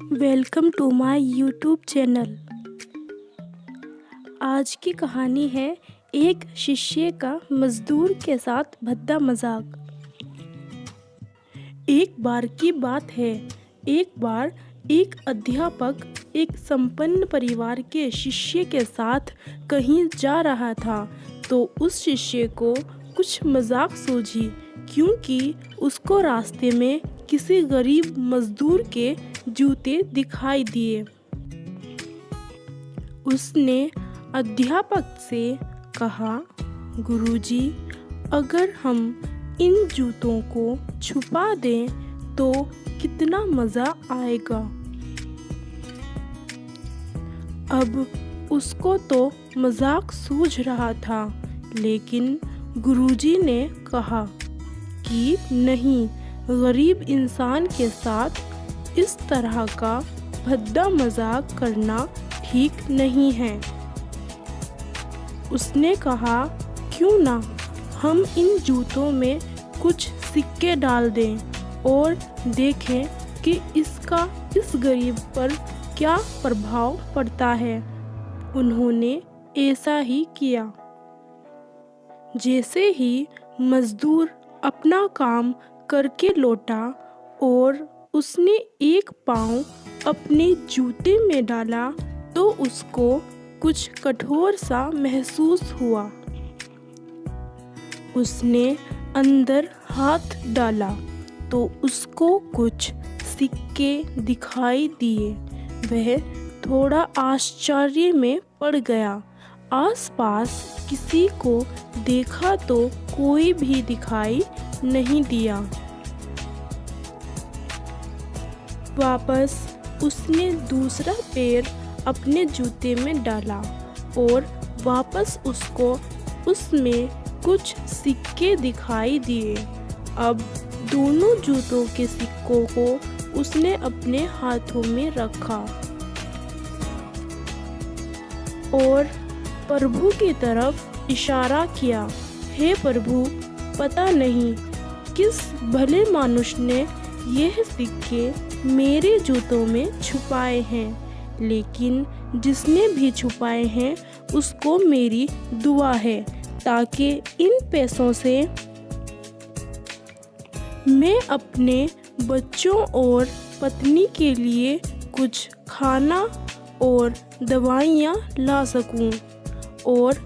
Welcome to my YouTube channel. आज की कहानी है एक शिष्य का मजदूर के साथ भद्दा मजाक। एक बार की बात है, एक बार एक अध्यापक एक संपन्न परिवार के शिष्य के साथ कहीं जा रहा था तो उस शिष्य को कुछ मजाक सूझी, क्योंकि उसको रास्ते में किसी गरीब मजदूर के जूते दिखाई दिए। उसने अध्यापक से कहा, गुरुजी, अगर हम इन जूतों को छुपा दें तो कितना मज़ा आएगा। अब उसको तो मजाक सूझ रहा था, लेकिन गुरुजी ने कहा कि नहीं, गरीब इंसान के साथ इस तरह का भद्दा मजाक करना ठीक नहीं है। उसने कहा, क्यों ना हम इन जूतों में कुछ सिक्के डाल दें और देखें कि इसका इस गरीब पर क्या प्रभाव पड़ता है। उन्होंने ऐसा ही किया। जैसे ही मजदूर अपना काम करके लौटा और उसने एक पाँव अपने जूते में डाला तो उसको कुछ कठोर सा महसूस हुआ। उसने अंदर हाथ डाला तो उसको कुछ सिक्के दिखाई दिए। वह थोड़ा आश्चर्य में पड़ गया। आसपास किसी को देखा तो कोई भी दिखाई नहीं दिया। वापस उसने दूसरा पैर अपने जूते में डाला और वापस उसको उसमें कुछ सिक्के दिखाई दिए। अब दोनों जूतों के सिक्कों को उसने अपने हाथों में रखा और प्रभु की तरफ इशारा किया, हे प्रभु, पता नहीं किस भले मनुष्य ने यह सिक्के मेरे जूतों में छुपाए हैं, लेकिन जिसने भी छुपाए हैं उसको मेरी दुआ है, ताकि इन पैसों से मैं अपने बच्चों और पत्नी के लिए कुछ खाना और दवाइयाँ ला सकूं। और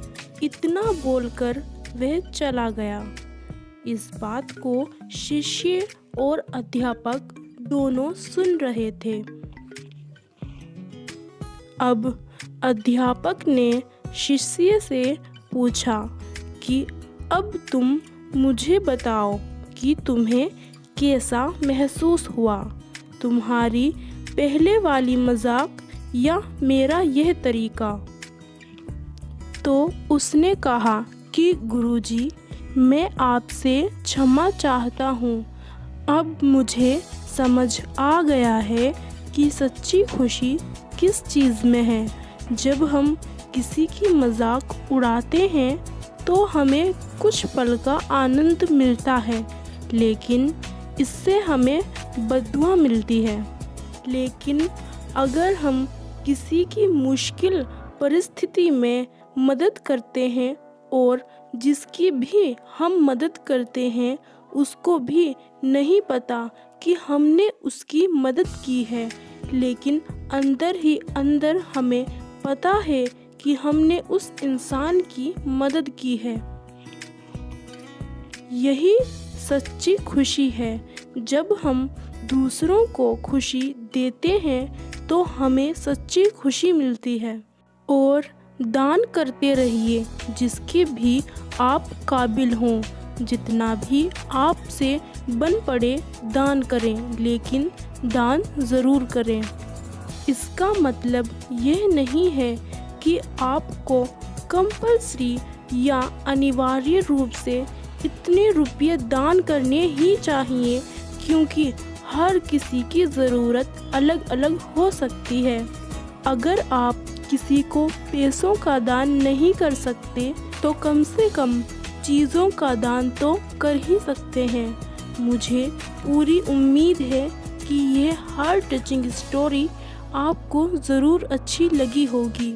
इतना बोलकर वह चला गया। इस बात को शिष्य और अध्यापक दोनों सुन रहे थे। अब अध्यापक ने शिष्य से पूछा कि अब तुम मुझे बताओ कि तुम्हें कैसा महसूस हुआ, तुम्हारी पहले वाली मजाक या मेरा यह तरीका। तो उसने कहा कि गुरुजी, मैं आपसे क्षमा चाहता हूँ। अब मुझे समझ आ गया है कि सच्ची खुशी किस चीज़ में है। जब हम किसी की मजाक उड़ाते हैं तो हमें कुछ पल का आनंद मिलता है, लेकिन इससे हमें बददुआ मिलती है। लेकिन अगर हम किसी की मुश्किल परिस्थिति में मदद करते हैं और जिसकी भी हम मदद करते हैं उसको भी नहीं पता कि हमने उसकी मदद की है, लेकिन अंदर ही अंदर हमें पता है कि हमने उस इंसान की मदद की है। यही सच्ची खुशी है। जब हम दूसरों को खुशी देते हैं तो हमें सच्ची खुशी मिलती है। और दान करते रहिए, जिसके भी आप काबिल हों। जितना भी आपसे बन पड़े दान करें, लेकिन दान ज़रूर करें। इसका मतलब यह नहीं है कि आपको कंपल्सरी या अनिवार्य रूप से इतने रुपये दान करने ही चाहिए, क्योंकि हर किसी की ज़रूरत अलग अलग हो सकती है। अगर आप किसी को पैसों का दान नहीं कर सकते तो कम से कम चीज़ों का दान तो कर ही सकते हैं। मुझे पूरी उम्मीद है कि यह हार्ट टचिंग स्टोरी आपको ज़रूर अच्छी लगी होगी।